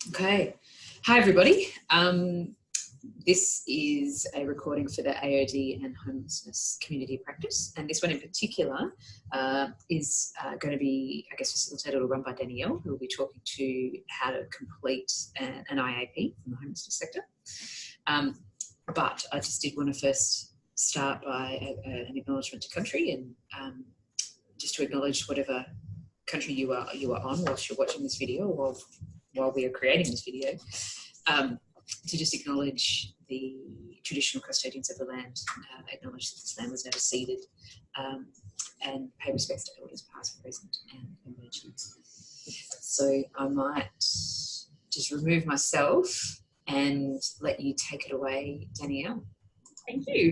Okay. Hi, everybody. This is a recording for the AOD and Homelessness community practice. And this one in particular is going to be, I guess, facilitated or run by Danielle, who will be talking to how to complete an IAP from the homelessness sector. But I just did want to first start by an acknowledgement to country and just to acknowledge whatever country you are on whilst you're watching this video, or while we are creating this video, to just acknowledge the traditional custodians of the land, acknowledge that this land was never ceded, and pay respects to elders past, present and emerging. So I might just remove myself and let you take it away, Danielle. Thank you.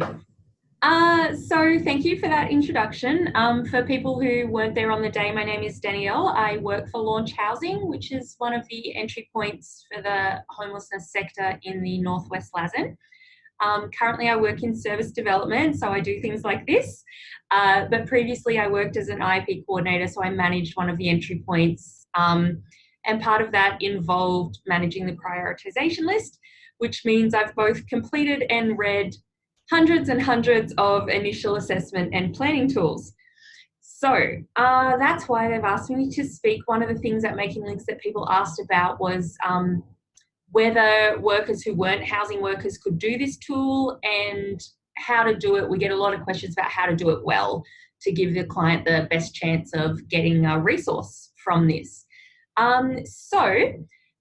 So thank you for that introduction. For people who weren't there on the day, my name is Danielle. I work for Launch Housing, which is one of the entry points for the homelessness sector in the Northwest Lazen. Currently I work in service development, so I do things like this. But previously I worked as an IAP coordinator, so I managed one of the entry points. And part of that involved managing the prioritisation list, which means I've both completed and read hundreds and hundreds of initial assessment and planning tools. So that's why they've asked me to speak. One of the things at Making Links that people asked about was whether workers who weren't housing workers could do this tool and how to do it. We get a lot of questions about how to do it well to give the client the best chance of getting a resource from this. So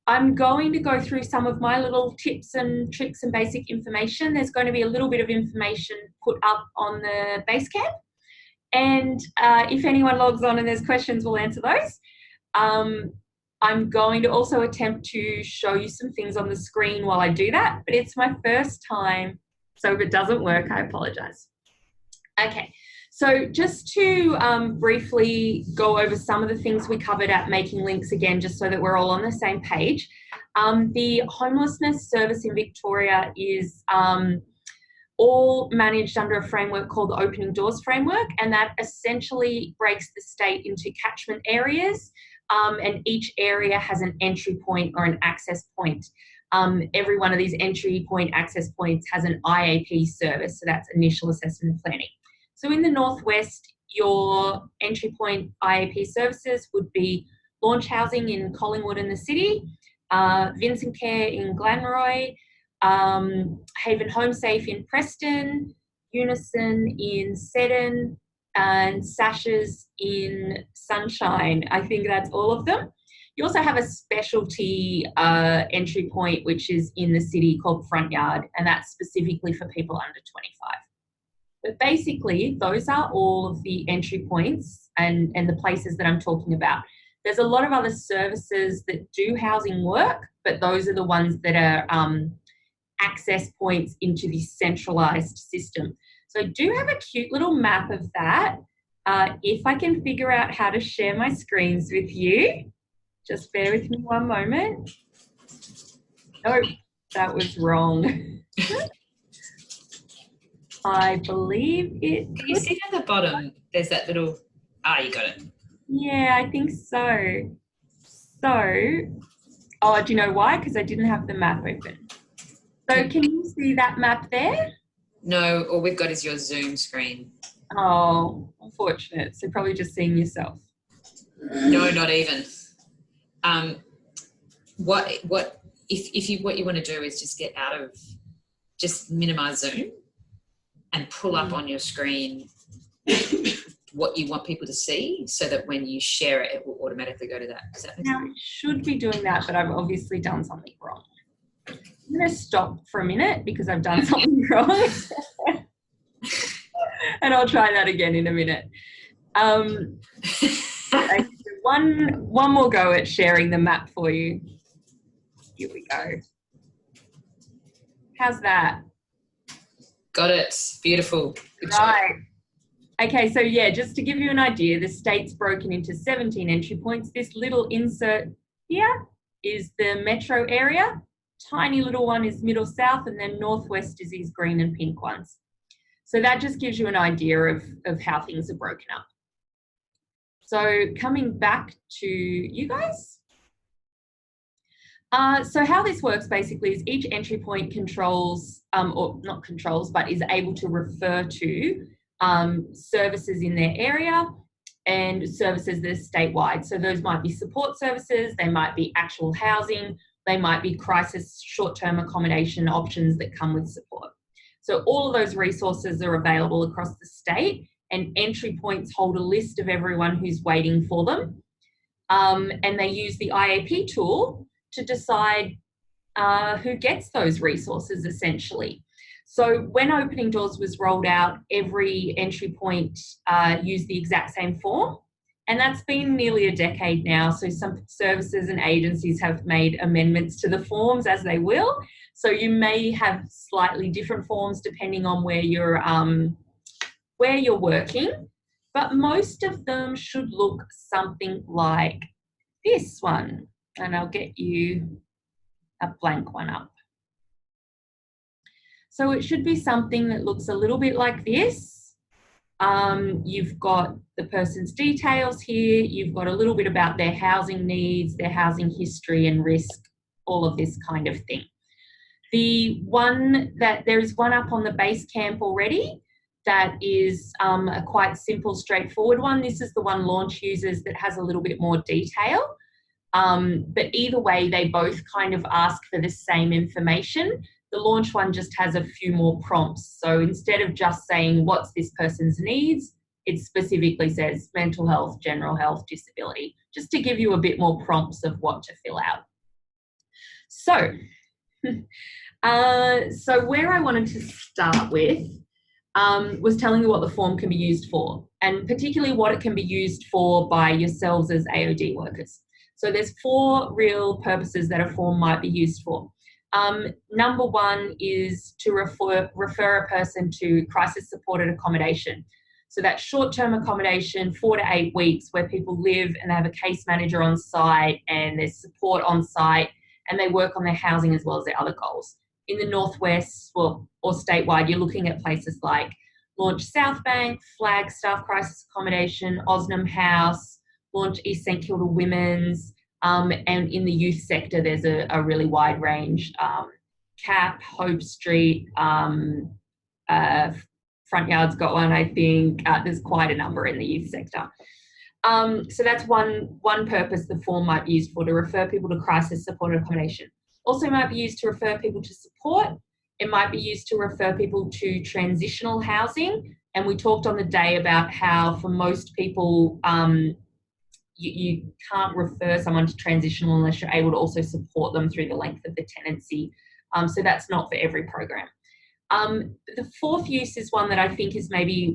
I'm going to go through some of my little tips and tricks and basic information. There's going to be a little bit of information put up on the Basecamp. And if anyone logs on and there's questions, we'll answer those. I'm going to also attempt to show you some things on the screen while I do that, but it's my first time, so if it doesn't work, I apologise. Okay. So just to briefly go over some of the things we covered at Making Links again, just so that we're all on the same page. The homelessness service in Victoria is all managed under a framework called the Opening Doors Framework, and that essentially breaks the state into catchment areas, and each area has an entry point or an access point. Every one of these entry point access points has an IAP service, so that's initial assessment and planning. So in the Northwest, your entry point IAP services would be Launch Housing in Collingwood and the city, Vincent Care in Glenroy, Haven Home Safe in Preston, Unison in Seddon, and Sasha's in Sunshine. I think that's all of them. You also have a specialty entry point, which is in the city called Front Yard, and that's specifically for people under 25. But basically, those are all of the entry points and the places that I'm talking about. There's a lot of other services that do housing work, but those are the ones that are access points into the centralised system. So I do have a cute little map of that. If I can figure out how to share my screens with you, just bear with me one moment. Oh, that was wrong. I believe it. Can you see down the bottom? There's that little. You got it. Yeah, I think so. Oh, do you know why? Because I didn't have the map open. So can you see that map there? No, all we've got is your Zoom screen. Oh, unfortunate. So probably just seeing yourself. No, not even. What you want to do is just get out of, just minimize Zoom and pull up on your screen what you want people to see, so that when you share it, it will automatically go to that. Does that make sense? Now, it should be doing that, but I've obviously done something wrong. I'm going to stop for a minute because I've done something wrong. And I'll try that again in a minute. Okay, one more go at sharing the map for you. Here we go. How's that? Got it. Beautiful. Good Right. job. Okay, so yeah, just to give you an idea, the state's broken into 17 entry points. This little insert here is the metro area. Tiny little one is middle south, and then northwest is these green and pink ones. So that just gives you an idea of how things are broken up. So coming back to you guys, So how this works basically is each entry point controls, or not controls, but is able to refer to services in their area and services that are statewide. So those might be support services, they might be actual housing, they might be crisis short-term accommodation options that come with support. So all of those resources are available across the state, and entry points hold a list of everyone who's waiting for them. And they use the IAP tool to decide who gets those resources, essentially. So when Opening Doors was rolled out, every entry point used the exact same form. And that's been nearly a decade now. So some services and agencies have made amendments to the forms as they will. So you may have slightly different forms depending on where you're working, but most of them should look something like this one. And I'll get you a blank one up. So it should be something that looks a little bit like this. You've got the person's details here. You've got a little bit about their housing needs, their housing history and risk, all of this kind of thing. There is one up on the base camp already that is a quite simple, straightforward one. This is the one Launch uses that has a little bit more detail. But either way, they both kind of ask for the same information. The Launch one just has a few more prompts. So instead of just saying what's this person's needs, it specifically says mental health, general health, disability, just to give you a bit more prompts of what to fill out. So, so where I wanted to start with was telling you what the form can be used for, and particularly what it can be used for by yourselves as AOD workers. So there's 4 real purposes that a form might be used for. Number one is to refer a person to crisis supported accommodation. So that's short-term accommodation, 4 to 8 weeks, where people live and they have a case manager on site and there's support on site and they work on their housing as well as their other goals. In the Northwest or statewide, you're looking at places like Launch South Bank, Flagstaff Crisis Accommodation, Osnum House, Launch East St Kilda Women's, and in the youth sector, there's a really wide range. CAP, Hope Street, Front Yard's got one, I think. There's quite a number in the youth sector. So that's one purpose the form might be used for, to refer people to crisis supported accommodation. Also might be used to refer people to support. It might be used to refer people to transitional housing. And we talked on the day about how for most people, you can't refer someone to transitional unless you're able to also support them through the length of the tenancy. So that's not for every program. The 4th use is one that I think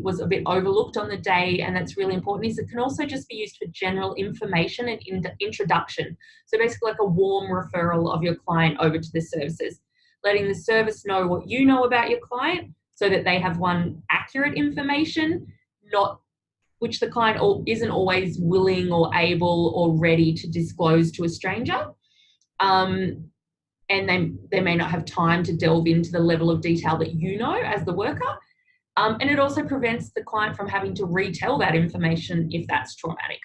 was a bit overlooked on the day, and that's really important, is it can also just be used for general information and introduction. So basically like a warm referral of your client over to the services, letting the service know what you know about your client so that they have accurate information, which the client isn't always willing or able or ready to disclose to a stranger. And they may not have time to delve into the level of detail that you know as the worker. And it also prevents the client from having to retell that information if that's traumatic.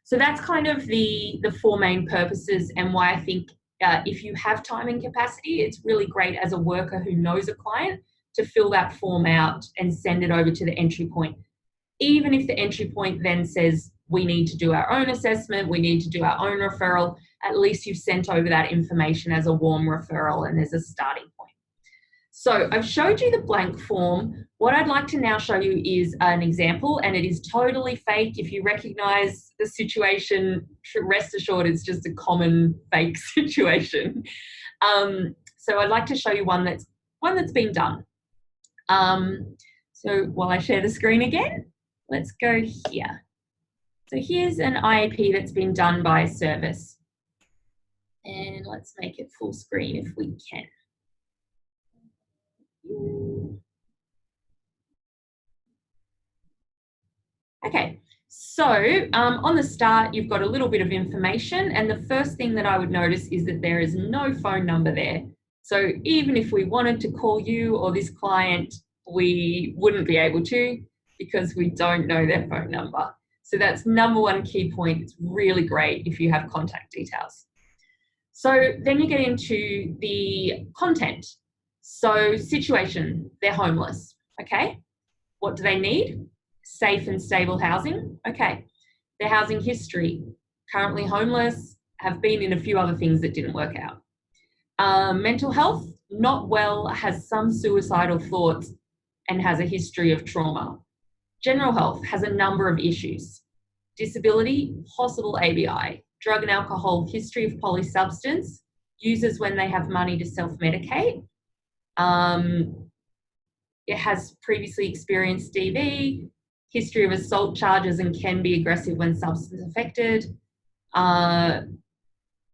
So that's kind of the 4 main purposes, and why I think if you have time and capacity, it's really great as a worker who knows a client to fill that form out and send it over to the entry point. Even if the entry point then says, we need to do our own assessment, we need to do our own referral, at least you've sent over that information as a warm referral and there's a starting point. So I've showed you the blank form. What I'd like to now show you is an example, and it is totally fake. If you recognize the situation, rest assured it's just a common fake situation. So I'd like to show you one that's been done. So while I share the screen again, let's go here. So here's an IAP that's been done by a service. And let's make it full screen if we can. Okay, so on the start, you've got a little bit of information, and the first thing that I would notice is that there is no phone number there. So even if we wanted to call you or this client, we wouldn't be able to because we don't know their phone number. So that's number 1 key point. It's really great if you have contact details. So then you get into the content. So situation, they're homeless, okay? What do they need? Safe and stable housing, okay. Their housing history, currently homeless, have been in a few other things that didn't work out. Mental health, not well, has some suicidal thoughts and has a history of trauma. General health has a number of issues. Disability, possible ABI. Drug and alcohol, history of polysubstance, users when they have money to self-medicate. It has previously experienced DV, history of assault charges and can be aggressive when substance affected. And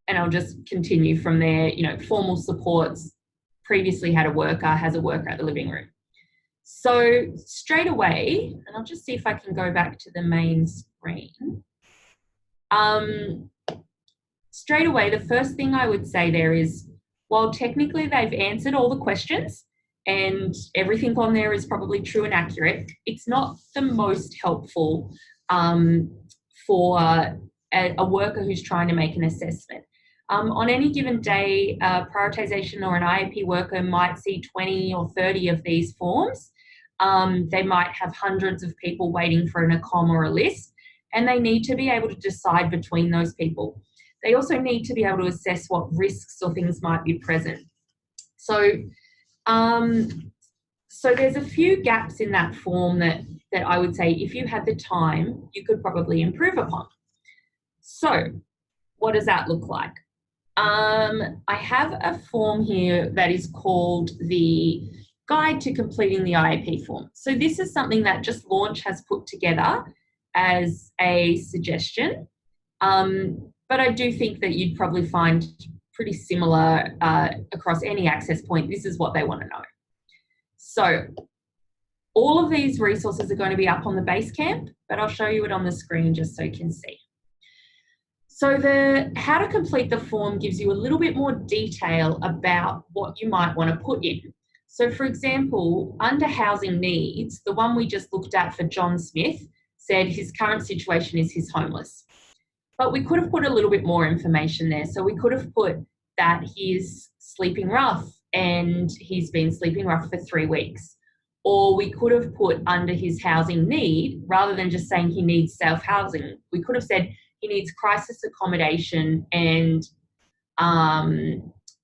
I'll just continue from there, you know, formal supports, previously had a worker, has a worker at the living room. So straight away, and I'll just see if I can go back to the main screen. Straight away, the first thing I would say there is, while technically they've answered all the questions and everything on there is probably true and accurate, it's not the most helpful for a worker who's trying to make an assessment. On any given day, prioritisation or an IAP worker might see 20 or 30 of these forms. They might have hundreds of people waiting for an ACOM or a list, and they need to be able to decide between those people. They also need to be able to assess what risks or things might be present. So there's a few gaps in that form that I would say, if you had the time, you could probably improve upon. So what does that look like? I have a form here that is called the Guide to Completing the IAP form. So this is something that just Launch has put together as a suggestion. But I do think that you'd probably find pretty similar across any access point. This is what they want to know. So all of these resources are going to be up on the Basecamp, but I'll show you it on the screen just so you can see. So the how to complete the form gives you a little bit more detail about what you might want to put in. So for example, under housing needs, the one we just looked at for John Smith said his current situation is he's homeless. But we could have put a little bit more information there. So we could have put that he's sleeping rough and he's been sleeping rough for 3 weeks. Or we could have put under his housing need, rather than just saying he needs self-housing, we could have said he needs crisis accommodation and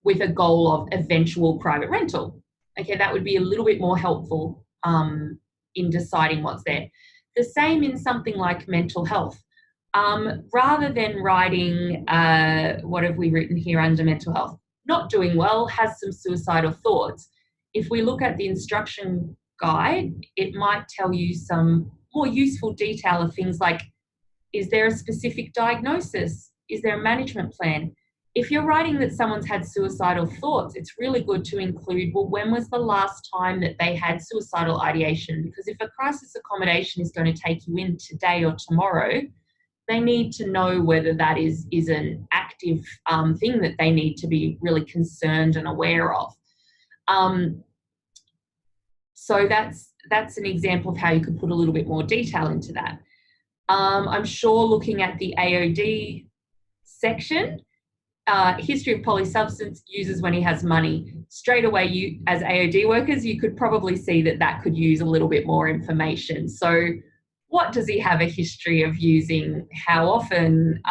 with a goal of eventual private rental. Okay, that would be a little bit more helpful in deciding what's there. The same in something like mental health. Rather than writing, what have we written here under mental health? Not doing well, has some suicidal thoughts. If we look at the instruction guide, it might tell you some more useful detail of things like, is there a specific diagnosis? Is there a management plan? If you're writing that someone's had suicidal thoughts, it's really good to include, well, when was the last time that they had suicidal ideation? Because if a crisis accommodation is going to take you in today or tomorrow, they need to know whether that is an active thing that they need to be really concerned and aware of. So that's an example of how you could put a little bit more detail into that. I'm sure looking at the AOD section, history of polysubstance, users when he has money, straight away you as AOD workers, you could probably see that that could use a little bit more information. So what does he have a history of using? How often?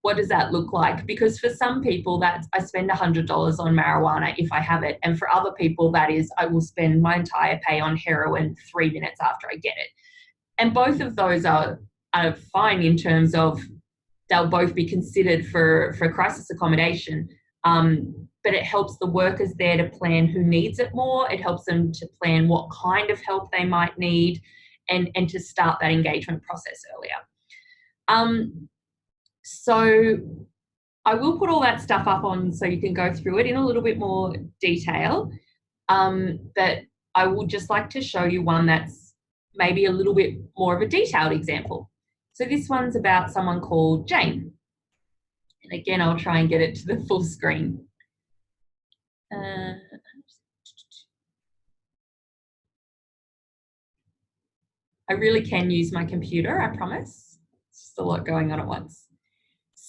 What does that look like? Because for some people, that I spend $100 on marijuana if I have it. And for other people, that is, I will spend my entire pay on heroin 3 minutes after I get it. And both of those are fine in terms of they'll both be considered for crisis accommodation. But it helps the workers there to plan who needs it more. It helps them to plan what kind of help they might need and to start that engagement process earlier. So I will put all that stuff up on so you can go through it in a little bit more detail. But I would just like to show you one that's maybe a little bit more of a detailed example. So this one's about someone called Jane. And again, I'll try and get it to the full screen. I really can use my computer, I promise. It's just a lot going on at once.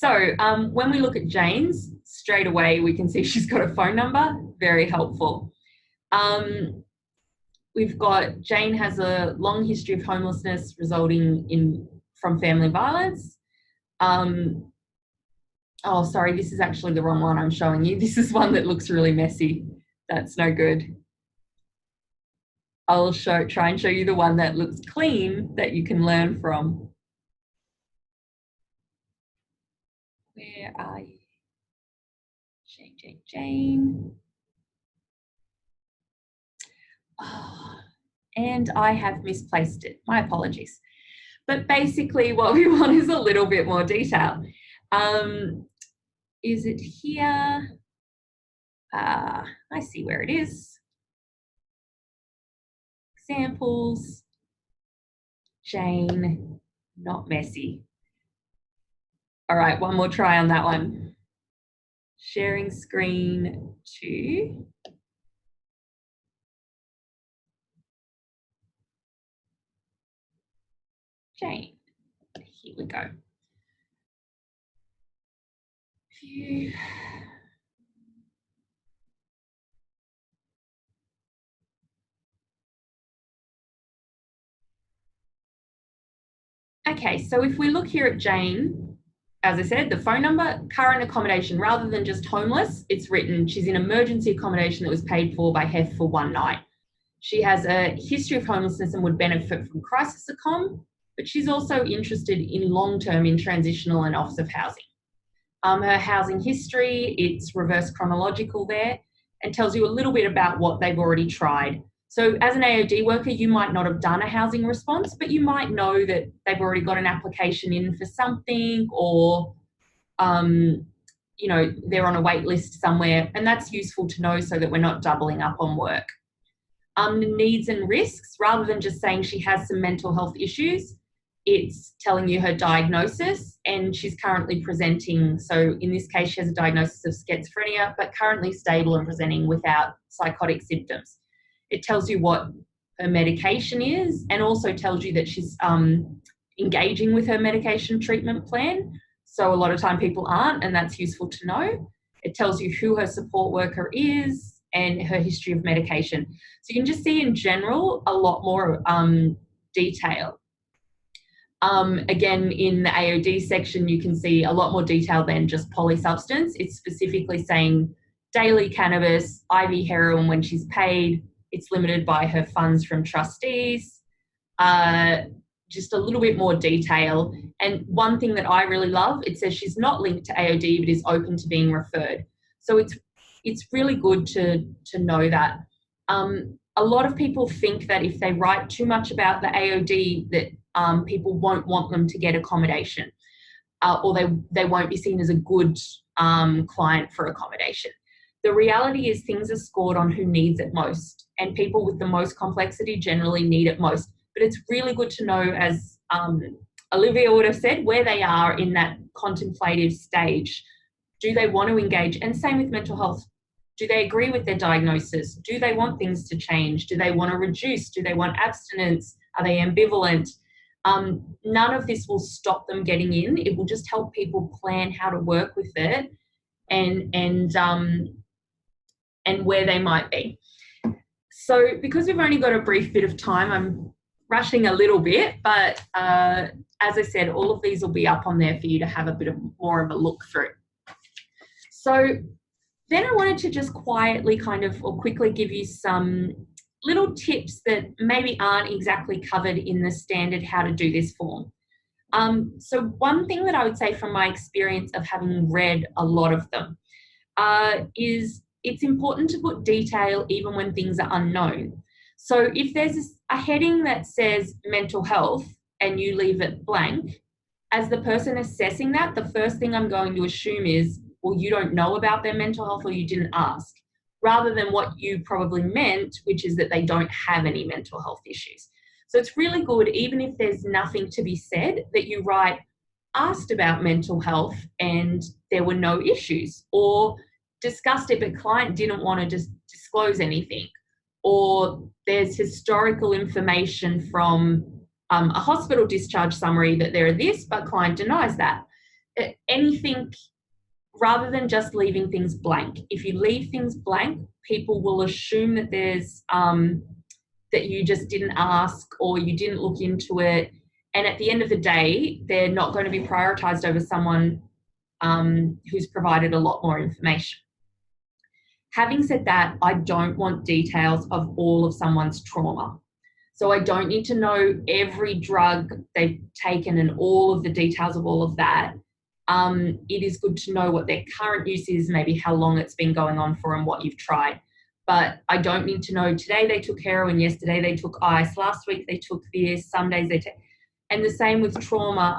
So when we look at Jane's, straight away we can see she's got a phone number, very helpful. We've got Jane has a long history of homelessness resulting from family violence. Oh, sorry, this is actually the wrong one I'm showing you. This is one that looks really messy. That's no good. I'll try and show you the one that looks clean that you can learn from. Where are you? Jane. Oh, and I have misplaced it. My apologies. But basically what we want is a little bit more detail. Is it here? I see where it is. Examples. Jane, not messy. All right, one more try on that one. Sharing screen to Jane. Here we go. View. Okay, so if we look here at Jane, as I said, the phone number, current accommodation, rather than just homeless, it's written she's in emergency accommodation that was paid for by HEF for one night. She has a history of homelessness and would benefit from crisis accom, but she's also interested in long-term in transitional and office of housing. Her housing history, it's reverse chronological there, and tells you a little bit about what they've already tried. So as an AOD worker, you might not have done a housing response, but you might know that they've already got an application in for something, or you know, they're on a wait list somewhere, and that's useful to know so that we're not doubling up on work. Needs and risks, rather than just saying she has some mental health issues, it's telling you her diagnosis, and she's currently presenting. So in this case, she has a diagnosis of schizophrenia, but currently stable and presenting without psychotic symptoms. It tells you what her medication is, and also tells you that she's engaging with her medication treatment plan. So a lot of time people aren't, and that's useful to know. It tells you who her support worker is and her history of medication. So you can just see in general a lot more detail. Again, in the AOD section, you can see a lot more detail than just polysubstance. It's specifically saying daily cannabis, IV heroin when she's paid. It's limited by her funds from trustees. Just a little bit more detail. And one thing that I really love, it says she's not linked to AOD, but is open to being referred. So it's really good to know that. A lot of people think that if they write too much about the AOD, that people won't want them to get accommodation, or they won't be seen as a good client for accommodation. The reality is things are scored on who needs it most, and people with the most complexity generally need it most. But it's really good to know, as Olivia would have said, where they are in that contemplative stage. Do they want to engage? And same with mental health. Do they agree with their diagnosis? Do they want things to change? Do they want to reduce? Do they want abstinence? Are they ambivalent? None of this will stop them getting in. It will just help people plan how to work with it and where they might be. So because we've only got a brief bit of time, I'm rushing a little bit, but as I said, all of these will be up on there for you to have a bit more of a look through. So then I wanted to just quietly or quickly give you some little tips that maybe aren't exactly covered in the standard how to do this form. So one thing that I would say from my experience of having read a lot of them is it's important to put detail even when things are unknown. So if there's a heading that says mental health and you leave it blank, as the person assessing that, the first thing I'm going to assume is, well, you don't know about their mental health or you didn't ask, rather than what you probably meant, which is that they don't have any mental health issues. So it's really good, even if there's nothing to be said, that you write, asked about mental health and there were no issues, or discussed it but client didn't want to just disclose anything, or there's historical information from a hospital discharge summary that there are this, but client denies that. anything, rather than just leaving things blank. If you leave things blank, people will assume that there's that you just didn't ask or you didn't look into it. And at the end of the day, they're not going to be prioritised over someone who's provided a lot more information. Having said that, I don't want details of all of someone's trauma. So I don't need to know every drug they've taken and all of the details of all of that. It is good to know what their current use is, maybe how long it's been going on for and what you've tried. But I don't need to know today they took heroin, yesterday they took ice, last week they took this, some days they take. And the same with trauma,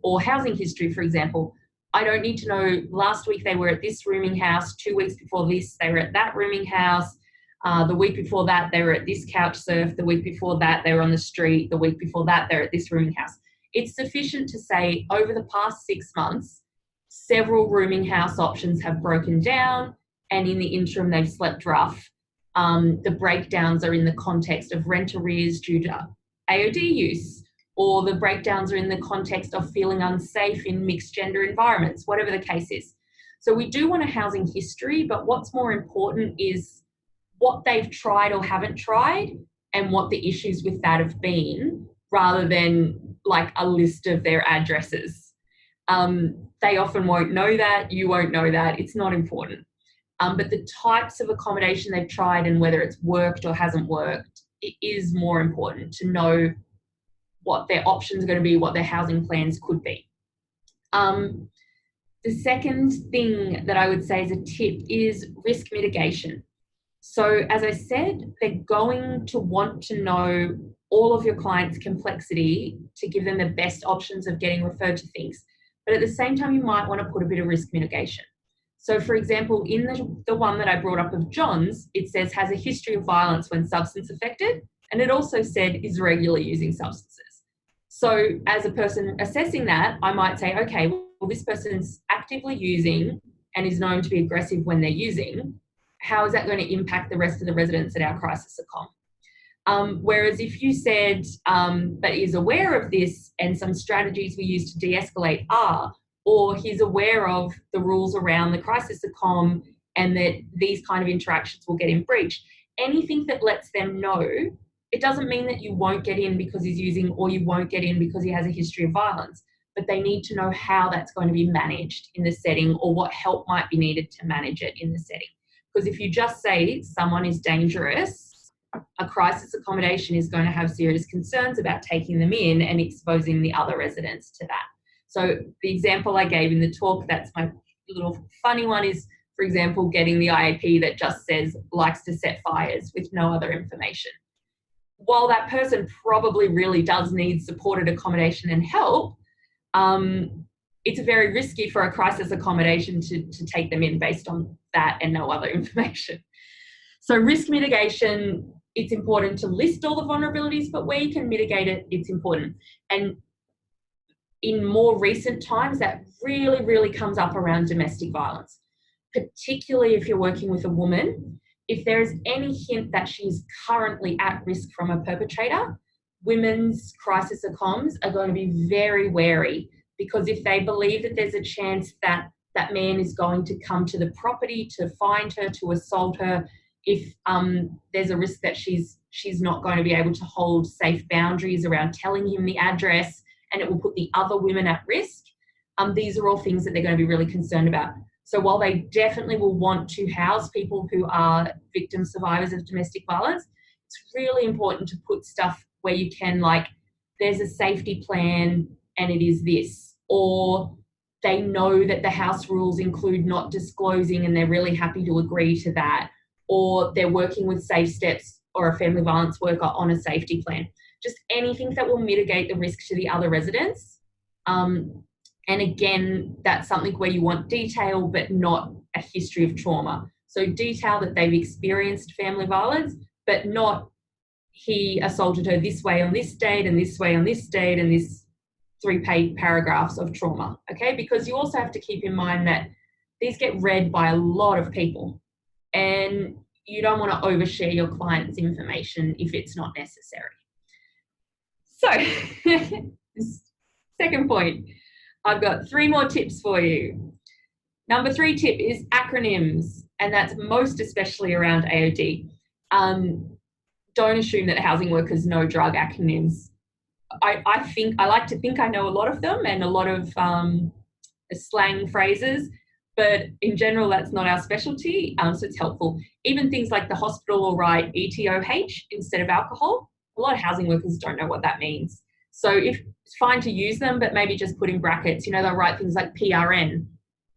or housing history, for example. I don't need to know last week they were at this rooming house, 2 weeks before this they were at that rooming house, the week before that they were at this couch surf, the week before that they were on the street, the week before that they're at this rooming house. It's sufficient to say over the past 6 months, several rooming house options have broken down, and in the interim they've slept rough. The breakdowns are in the context of rent arrears due to AOD use, or the breakdowns are in the context of feeling unsafe in mixed gender environments, whatever the case is. So we do want a housing history, but what's more important is what they've tried or haven't tried and what the issues with that have been, rather than like a list of their addresses. They often won't know that, you won't know that, it's not important. But the types of accommodation they've tried and whether it's worked or hasn't worked, it is more important to know what their options are going to be, what their housing plans could be. The second thing that I would say as a tip is risk mitigation. So as I said, they're going to want to know all of your clients' complexity to give them the best options of getting referred to things. But at the same time, you might want to put a bit of risk mitigation. So for example, in the one that I brought up of John's, it says has a history of violence when substance affected, and it also said is regularly using substances. So as a person assessing that, I might say, okay, well, this person's actively using and is known to be aggressive when they're using. How is that going to impact the rest of the residents at our crisis accom? Whereas if you said, but is aware of this and some strategies we use to de-escalate are, or he's aware of the rules around the crisis accom and that these kind of interactions will get in breach, anything that lets them know. It doesn't mean that you won't get in because he's using, or you won't get in because he has a history of violence, but they need to know how that's going to be managed in the setting or what help might be needed to manage it in the setting. Because if you just say someone is dangerous, a crisis accommodation is going to have serious concerns about taking them in and exposing the other residents to that. So the example I gave in the talk, that's my little funny one, is, for example, getting the IAP that just says likes to set fires with no other information. While that person probably really does need supported accommodation and help, it's very risky for a crisis accommodation to take them in based on that and no other information. So risk mitigation, it's important to list all the vulnerabilities, but where you can mitigate it, it's important. And in more recent times, that really, really comes up around domestic violence, particularly if you're working with a woman. If there is any hint that she's currently at risk from a perpetrator, women's crisis accoms are going to be very wary, because if they believe that there's a chance that that man is going to come to the property to find her, to assault her, if there's a risk that she's not going to be able to hold safe boundaries around telling him the address, and it will put the other women at risk, these are all things that they're going to be really concerned about. So while they definitely will want to house people who are victim survivors of domestic violence, it's really important to put stuff where you can, like, there's a safety plan and it is this, or they know that the house rules include not disclosing and they're really happy to agree to that, or they're working with Safe Steps or a family violence worker on a safety plan. Just anything that will mitigate the risk to the other residents. And again, that's something where you want detail, but not a history of trauma. So detail that they've experienced family violence, but not he assaulted her this way on this date and this way on this date and this 3-page paragraphs of trauma, okay? Because you also have to keep in mind that these get read by a lot of people, and you don't want to overshare your client's information if it's not necessary. So, second point. I've got 3 more tips for you. Number 3 tip is acronyms, and that's most especially around AOD. Don't assume that housing workers know drug acronyms. I like to think I know a lot of them and a lot of slang phrases, but in general, that's not our specialty, so it's helpful. Even things like the hospital will write ETOH instead of alcohol. A lot of housing workers don't know what that means. So it's fine to use them, but maybe just put in brackets. You know, they'll write things like PRN.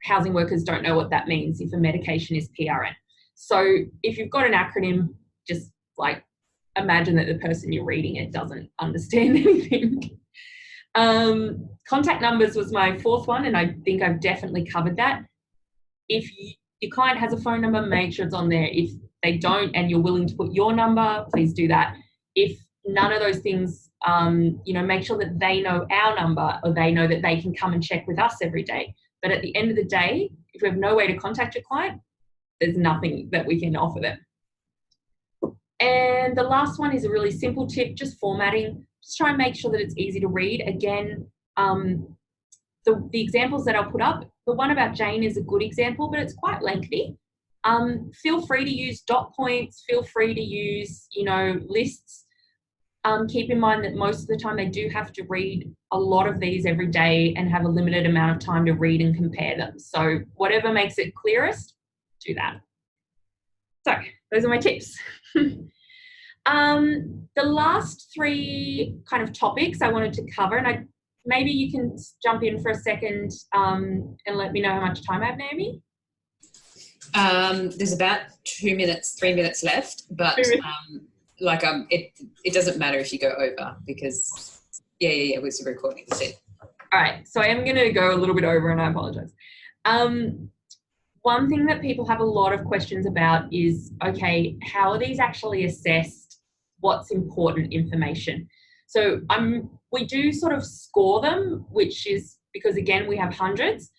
Housing workers don't know what that means if a medication is PRN. So if you've got an acronym, just like imagine that the person you're reading it doesn't understand anything. Contact numbers was my 4th one, and I think I've definitely covered that. If your client has a phone number, make sure it's on there. If they don't and you're willing to put your number, please do that. If none of those things, make sure that they know our number, or they know that they can come and check with us every day. But at the end of the day, if we have no way to contact your client, there's nothing that we can offer them. And the last one is a really simple tip, just formatting. Just try and make sure that it's easy to read. Again, the examples that I'll put up, the one about Jane is a good example, but it's quite lengthy. Feel free to use dot points, feel free to use, lists. Keep in mind that most of the time they do have to read a lot of these every day and have a limited amount of time to read and compare them. So whatever makes it clearest, do that. So those are my tips. The last 3 kind of topics I wanted to cover, and maybe you can jump in for a second and let me know how much time I have, Naomi. There's about 3 minutes left, but it doesn't matter if you go over, because we're still recording. All right, so I am going to go a little bit over, and I apologize. One thing that people have a lot of questions about is, okay, how are these actually assessed? What's important information? So we do sort of score them, which is because, again, we have hundreds.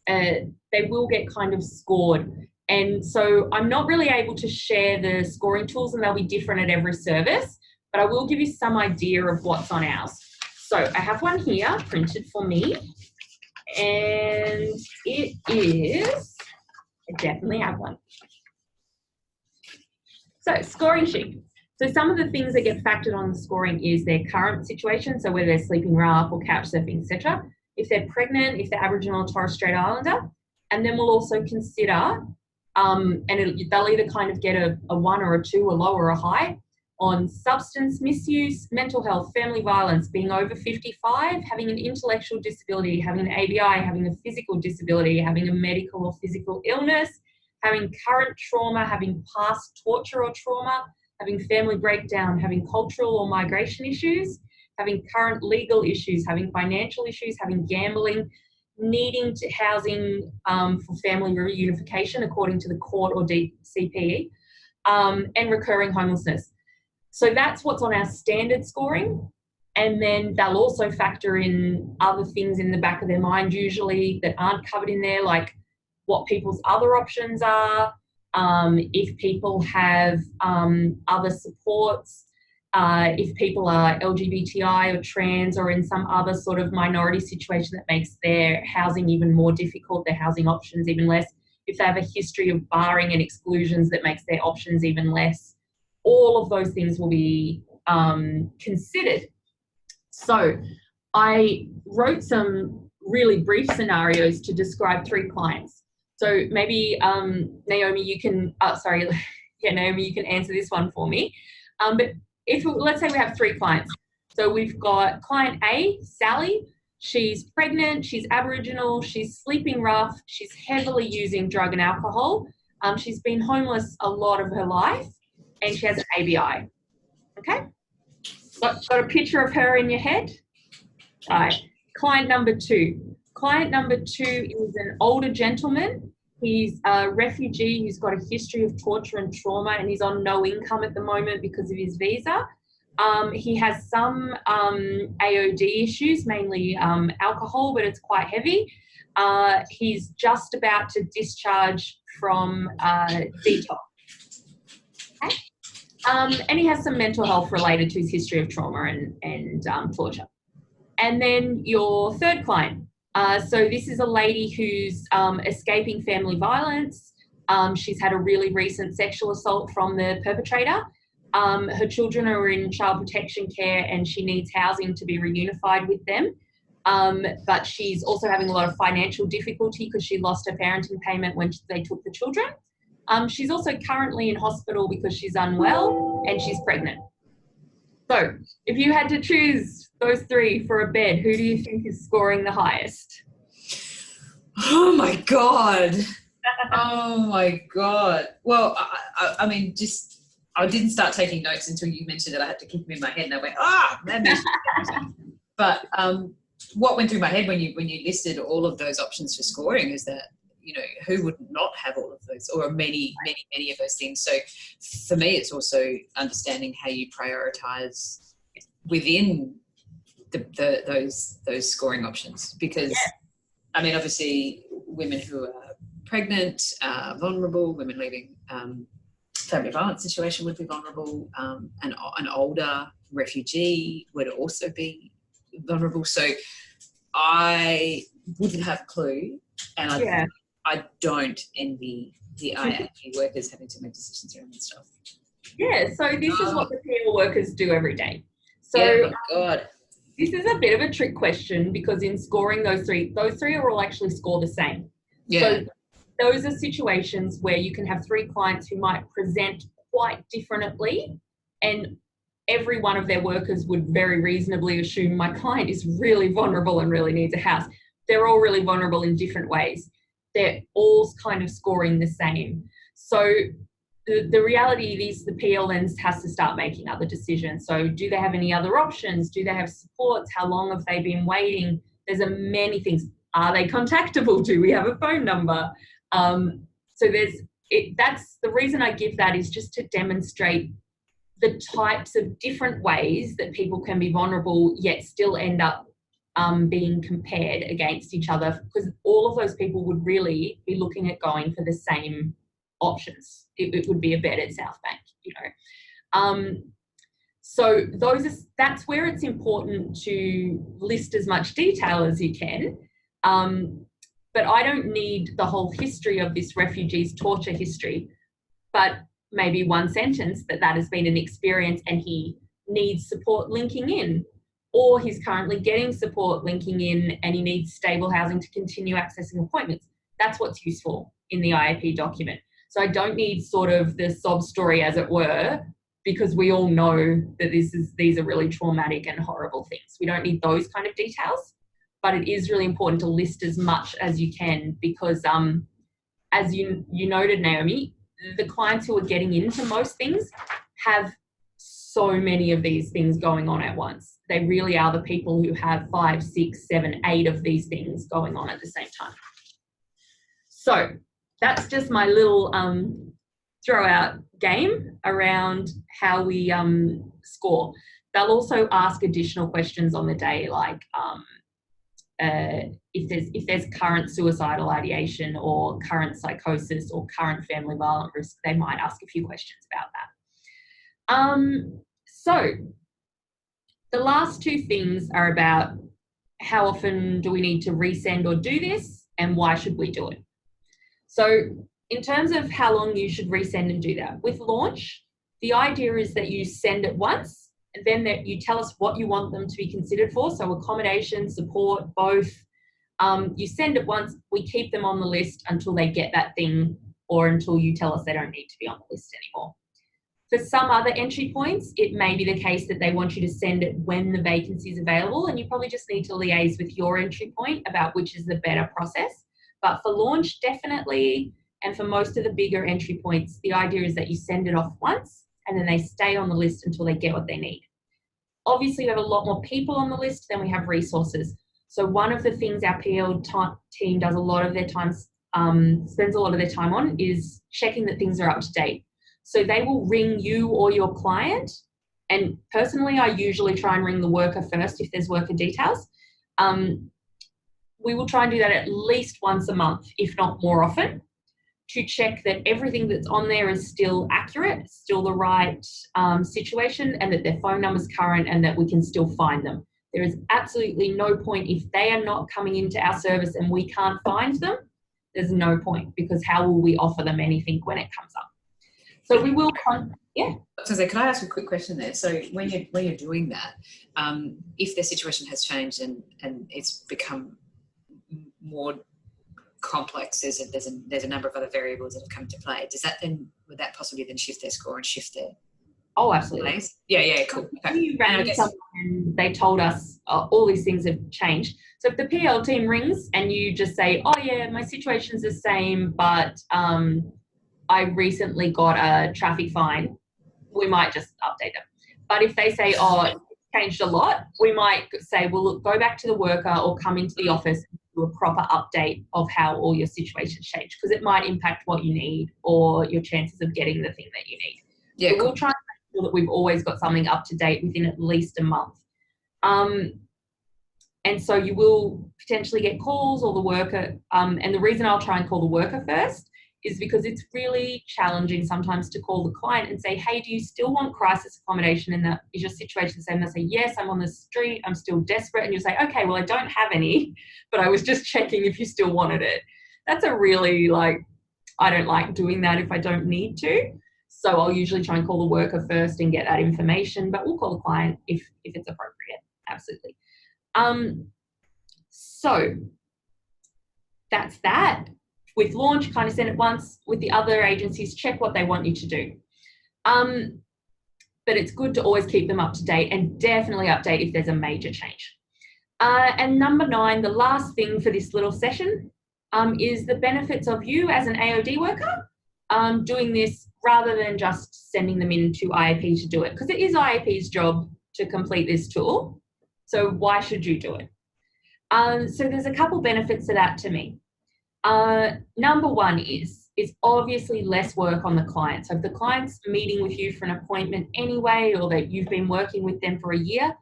They will get kind of scored. And so I'm not really able to share the scoring tools, and they'll be different at every service, but I will give you some idea of what's on ours. So I have one here printed for me, and it is, I definitely have one. So scoring sheet. So some of the things that get factored on the scoring is their current situation, so whether they're sleeping rough or couch surfing, etc. If they're pregnant, if they're Aboriginal or Torres Strait Islander, and then we'll also consider, they'll either kind of get a 1 or a 2, a low or a high, on substance misuse, mental health, family violence, being over 55, having an intellectual disability, having an ABI, having a physical disability, having a medical or physical illness, having current trauma, having past torture or trauma, having family breakdown, having cultural or migration issues, having current legal issues, having financial issues, having gambling, needing housing for family reunification according to the court or CPE, and recurring homelessness. So that's what's on our standard scoring. And then they'll also factor in other things in the back of their mind, usually that aren't covered in there, like what people's other options are, if people have other supports, if people are LGBTI or trans or in some other sort of minority situation that makes their housing even more difficult, their housing options even less, if they have a history of barring and exclusions that makes their options even less. All of those things will be considered. So I wrote some really brief scenarios to describe 3 clients. So maybe Naomi, you can, Naomi, you can answer this one for me. But let's say we have 3 clients. So we've got client A, Sally. She's pregnant, she's Aboriginal, she's sleeping rough, she's heavily using drug and alcohol. She's been homeless a lot of her life, and she has an ABI. Okay? Got a picture of her in your head? All right. Client number 2. Client number 2 is an older gentleman. He's a refugee who's got a history of torture and trauma, and he's on no income at the moment because of his visa. He has some AOD issues, mainly alcohol, but it's quite heavy. He's just about to discharge from detox. Okay? And he has some mental health related to his history of trauma and torture. And then your third client. So this is a lady who's escaping family violence. She's had a really recent sexual assault from the perpetrator. Her children are in child protection care and she needs housing to be reunified with them. But she's also having a lot of financial difficulty because she lost her parenting payment when they took the children. She's also currently in hospital because she's unwell and she's pregnant. So if you had to choose those three for a bed, who do you think is scoring the highest? Oh my God. Oh my God. Well, I mean, I didn't start taking notes until you mentioned it. I had to keep them in my head and I went, that makes sense. But what went through my head when you listed all of those options for scoring is that, you know, who would not have all of those or many of those things? So for me, it's also understanding how you prioritize within those scoring options, because I mean, obviously women who are pregnant, vulnerable, women leaving family violence situation would be vulnerable, an older refugee would also be vulnerable. So I wouldn't have a clue, and I don't envy the IAP workers having to make decisions around this stuff. Yeah, so this is what the PL workers do every day. So oh my God. This is a bit of a trick question because in scoring those three will all actually score the same. Yeah. So those are situations where you can have three clients who might present quite differently, and every one of their workers would very reasonably assume my client is really vulnerable and really needs a house. They're all really vulnerable in different ways. They're all kind of scoring the same. So the reality is the PL then has to start making other decisions. So do they have any other options? Do they have supports? How long have they been waiting? There's many things. Are they contactable? Do we have a phone number? So that's the reason I give that, is just to demonstrate the types of different ways that people can be vulnerable yet still end up being compared against each other, because all of those people would really be looking at going for the same options. It would be a bed at South Bank, you know. So that's where it's important to list as much detail as you can. But I don't need the whole history of this refugee's torture history, but maybe one sentence that has been an experience and he needs support linking in, or he's currently getting support linking in and he needs stable housing to continue accessing appointments. That's what's useful in the IAP document. So I don't need sort of the sob story, as it were, because we all know that these are really traumatic and horrible things. We don't need those kind of details, but it is really important to list as much as you can, because as you noted, Naomi, the clients who are getting into most things have so many of these things going on at once. They really are the people who have 5, 6, 7, 8 of these things going on at the same time. So that's just my little throw out game around how we score. They'll also ask additional questions on the day, like if there's current suicidal ideation or current psychosis or current family violent risk, they might ask a few questions about that. So the last two things are about how often do we need to resend or do this, and why should we do it? So in terms of how long you should resend and do that, with launch, the idea is that you send it once, and then that you tell us what you want them to be considered for. So accommodation, support, both. You send it once, we keep them on the list until they get that thing, or until you tell us they don't need to be on the list anymore. For some other entry points, it may be the case that they want you to send it when the vacancy is available, and you probably just need to liaise with your entry point about which is the better process. But for launch, definitely, and for most of the bigger entry points, the idea is that you send it off once and then they stay on the list until they get what they need. Obviously, we have a lot more people on the list than we have resources. So one of the things our PL team does a lot of their time, spends a lot of their time on, is checking that things are up to date. So they will ring you or your client, and personally, I usually try and ring the worker first if there's worker details. We will try and do that at least once a month, if not more often, to check that everything that's on there is still accurate, still the right situation, and that their phone number's current and that we can still find them. There is absolutely no point if they are not coming into our service and we can't find them. There's no point, because how will we offer them anything when it comes up? So we will, yeah. So could I ask a quick question there? So when you're doing that, if their situation has changed and it's become more complex, there's a number of other variables that have come into play. Would that possibly then shift their score and shift their? Oh, absolutely. Place? Yeah, cool. Okay. You rang someone and they told us all these things have changed. So if the PL team rings and you just say, oh yeah, my situation's the same, but I recently got a traffic fine, we might just update them. But if they say, oh, it's changed a lot, we might say, well, look, go back to the worker or come into the office and do a proper update of how all your situations change, because it might impact what you need or your chances of getting the thing that you need. Yeah, so cool. We'll try and make sure that we've always got something up to date within at least a month. And so you will potentially get calls or the worker. And the reason I'll try and call the worker first is because it's really challenging sometimes to call the client and say, hey, do you still want crisis accommodation? And is your situation the same? They'll say, yes, I'm on the street, I'm still desperate. And you'll say, okay, well, I don't have any, but I was just checking if you still wanted it. That's a really, I don't like doing that if I don't need to. So I'll usually try and call the worker first and get that information, but we'll call the client if it's appropriate. Absolutely. So that's that. With Launch, kind of send it once. With the other agencies, check what they want you to do. But it's good to always keep them up to date, and definitely update if there's a major change. And number 9, the last thing for this little session is the benefits of you as an AOD worker doing this rather than just sending them into IAP to do it, because it is IAP's job to complete this tool. So why should you do it? So there's a couple benefits to that to me. Number 1 is obviously less work on the client. So if the client's meeting with you for an appointment anyway, or that you've been working with them for a year,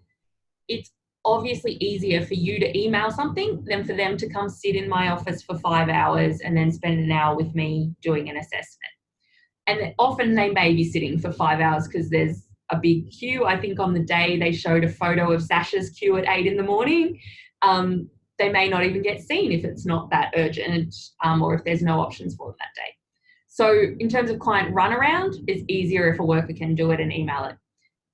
it's obviously easier for you to email something than for them to come sit in my office for 5 hours and then spend an hour with me doing an assessment. And often they may be sitting for 5 hours because there's a big queue. I think on the day they showed a photo of Sasha's queue at 8 in the morning. They may not even get seen if it's not that urgent, or if there's no options for them that day. So in terms of client runaround, it's easier if a worker can do it and email it.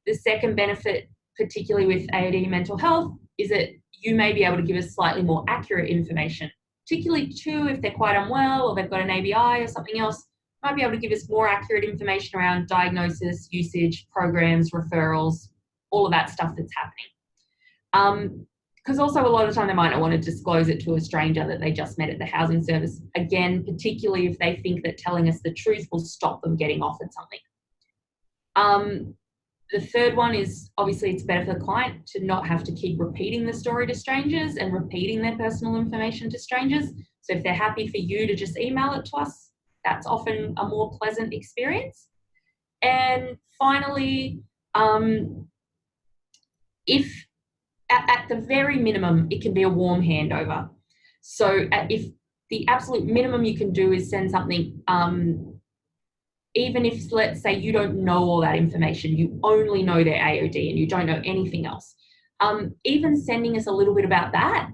The second benefit, particularly with AOD mental health, is that you may be able to give us slightly more accurate information, particularly too if they're quite unwell or they've got an ABI or something else. Might be able to give us more accurate information around diagnosis, usage, programs, referrals, all of that stuff that's happening. Because also a lot of the time they might not want to disclose it to a stranger that they just met at the housing service. Again, particularly if they think that telling us the truth will stop them getting offered something. The third one is obviously it's better for the client to not have to keep repeating the story to strangers and repeating their personal information to strangers. So if they're happy for you to just email it to us, that's often a more pleasant experience. And finally, if at the very minimum, it can be a warm handover. So if the absolute minimum you can do is send something, even if, let's say, you don't know all that information, you only know their AOD and you don't know anything else, even sending us a little bit about that,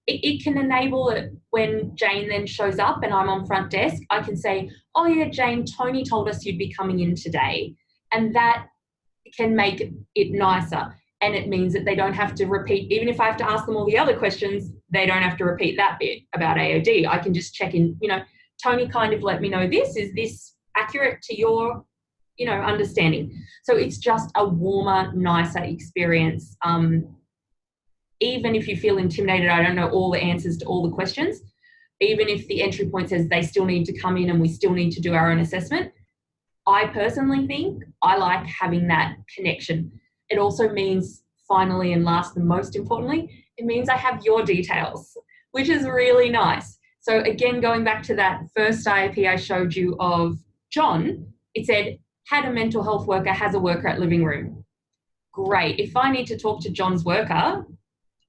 it can enable it when Jane then shows up and I'm on front desk, I can say, oh yeah, Jane, Tony told us you'd be coming in today. And that can make it nicer. And it means that they don't have to repeat, even if I have to ask them all the other questions, they don't have to repeat that bit about AOD. I can just check in, Tony kind of let me know this, is this accurate to your, understanding? So it's just a warmer, nicer experience. Even if you feel intimidated, I don't know all the answers to all the questions, even if the entry point says they still need to come in and we still need to do our own assessment, I personally think I like having that connection. It also means, finally and last and most importantly, it means I have your details, which is really nice. So again, going back to that first IAP I showed you of John, it said, had a mental health worker, has a worker at living room. Great. If I need to talk to John's worker,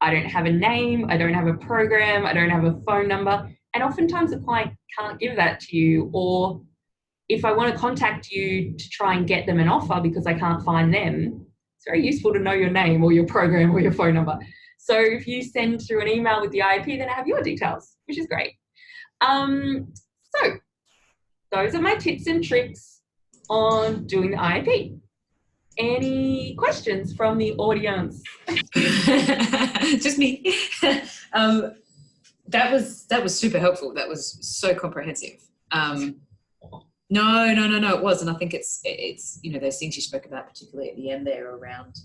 I don't have a name, I don't have a program, I don't have a phone number. And oftentimes the client can't give that to you. Or if I want to contact you to try and get them an offer because I can't find them, it's very useful to know your name or your program or your phone number. So if you send through an email with the IAP, then I have your details, which is great. So those are my tips and tricks on doing the IAP. Any questions from the audience? Just me. That was super helpful. That was so comprehensive. No, it was. And I think it's those things you spoke about, particularly at the end there around,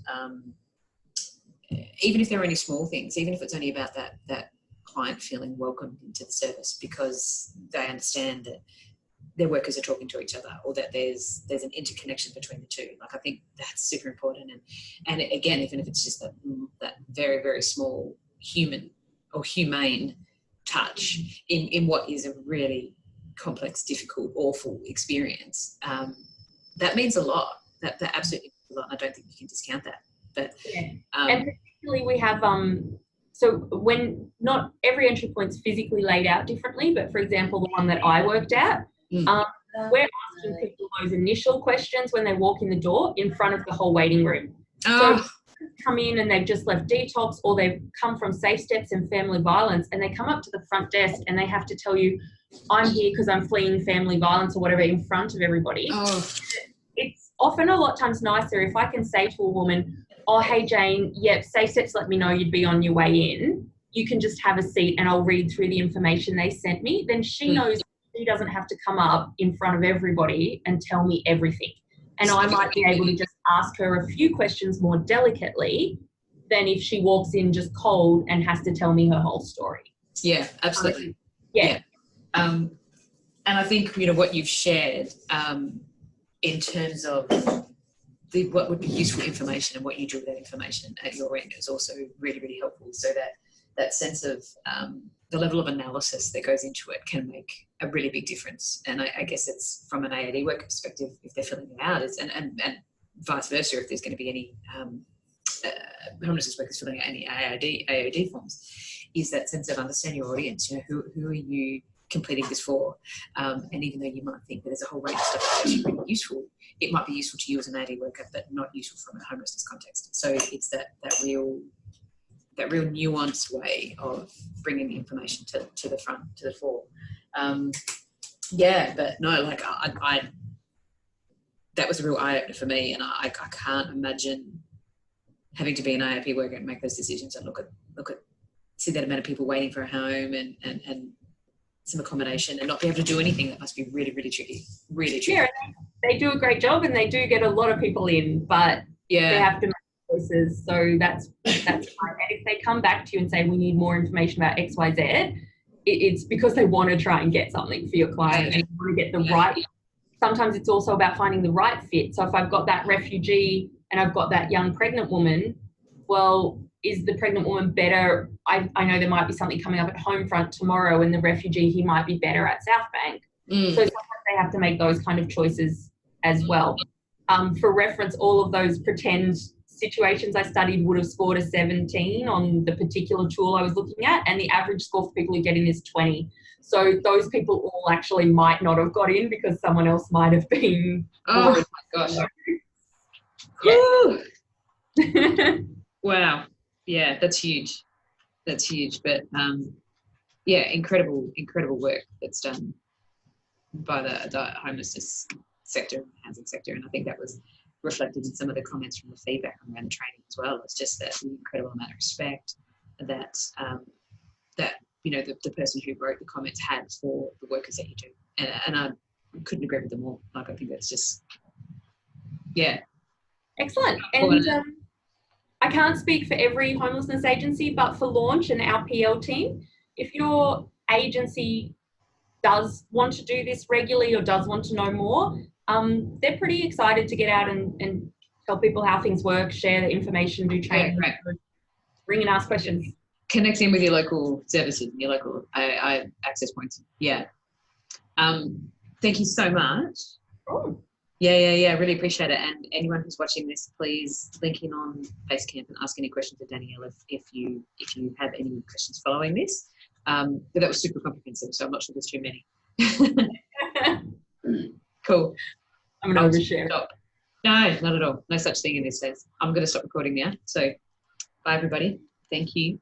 even if there are any small things, even if it's only about that client feeling welcomed into the service because they understand that their workers are talking to each other, or that there's an interconnection between the two. Like, I think that's super important. And again, even if it's just that very, very small human or humane touch in what is a really complex, difficult, awful experience, that means a lot. That absolutely means a lot. I don't think you can discount that. But and particularly we have so when not every entry point's physically laid out differently, but for example, the one that I worked at, we're asking people those initial questions when they walk in the door in front of the whole waiting room. So come in and they've just left detox, or they've come from safe steps and family violence, and they come up to the front desk and they have to tell you, I'm here because I'm fleeing family violence or whatever, in front of everybody. It's often a lot times nicer if I can say to a woman, oh, hey, Jane, yep, safe steps let me know you'd be on your way in. You can just have a seat and I'll read through the information they sent me. Then she knows she doesn't have to come up in front of everybody and tell me everything. And I might be able to just ask her a few questions more delicately than if she walks in just cold and has to tell me her whole story. Yeah, absolutely. Yeah. And I think, what you've shared in terms of what would be useful information and what you do with that information at your end is also really, really helpful. So that sense of the level of analysis that goes into it can make a really big difference. And I guess it's from an AOD worker perspective, if they're filling it out, and vice versa, if there's going to be any homelessness workers filling out any AOD forms, is that sense of understanding your audience. Who are you completing this for? And even though you might think that there's a whole range of stuff that's actually really useful, it might be useful to you as an AOD worker, but not useful from a homelessness context. So it's that real nuanced way of bringing the information to the front, to the fore. But no, like I that was a real eye-opener for me, and I can't imagine having to be an IAP worker and make those decisions and look at see that amount of people waiting for a home and some accommodation and not be able to do anything. That must be really, really tricky. Really tricky. Yeah, they do a great job and they do get a lot of people in, but they have to make choices. So that's fine. And if they come back to you and say, we need more information about X, Y, Z, it's because they want to try and get something for your client and you want to get the right. Sometimes it's also about finding the right fit. So if I've got that refugee and I've got that young pregnant woman, well, is the pregnant woman better? I know there might be something coming up at Homefront tomorrow and the refugee, he might be better at South Bank. So sometimes they have to make those kind of choices as well. For reference, all of those pretend situations I studied would have scored a 17 on the particular tool I was looking at, and the average score for people who get in is 20. So those people all actually might not have got in because someone else might have been. Oh my gosh. Yeah. Wow. Yeah, that's huge. That's huge. But incredible work that's done by the homelessness sector and housing sector. And I think that was reflected in some of the comments from the feedback around the training as well. It's just that incredible amount of respect that the person who wrote the comments had for the workers that you do. And I couldn't agree with them more. Like, I think that's just, Excellent. And I can't speak for every homelessness agency, but for Launch and our PL team, if your agency does want to do this regularly or does want to know more, they're pretty excited to get out and tell people how things work, share the information, do training, ring and ask questions. Connect in with your local services, your local access points. Yeah. Thank you so much. Oh. Yeah. Really appreciate it. And anyone who's watching this, please link in on Basecamp and ask any questions to Danielle if you have any questions following this. But that was super comprehensive, so I'm not sure there's too many. Cool. I'm going to overshare. Stop. No, not at all. No such thing in these days. I'm going to stop recording now. So bye, everybody. Thank you.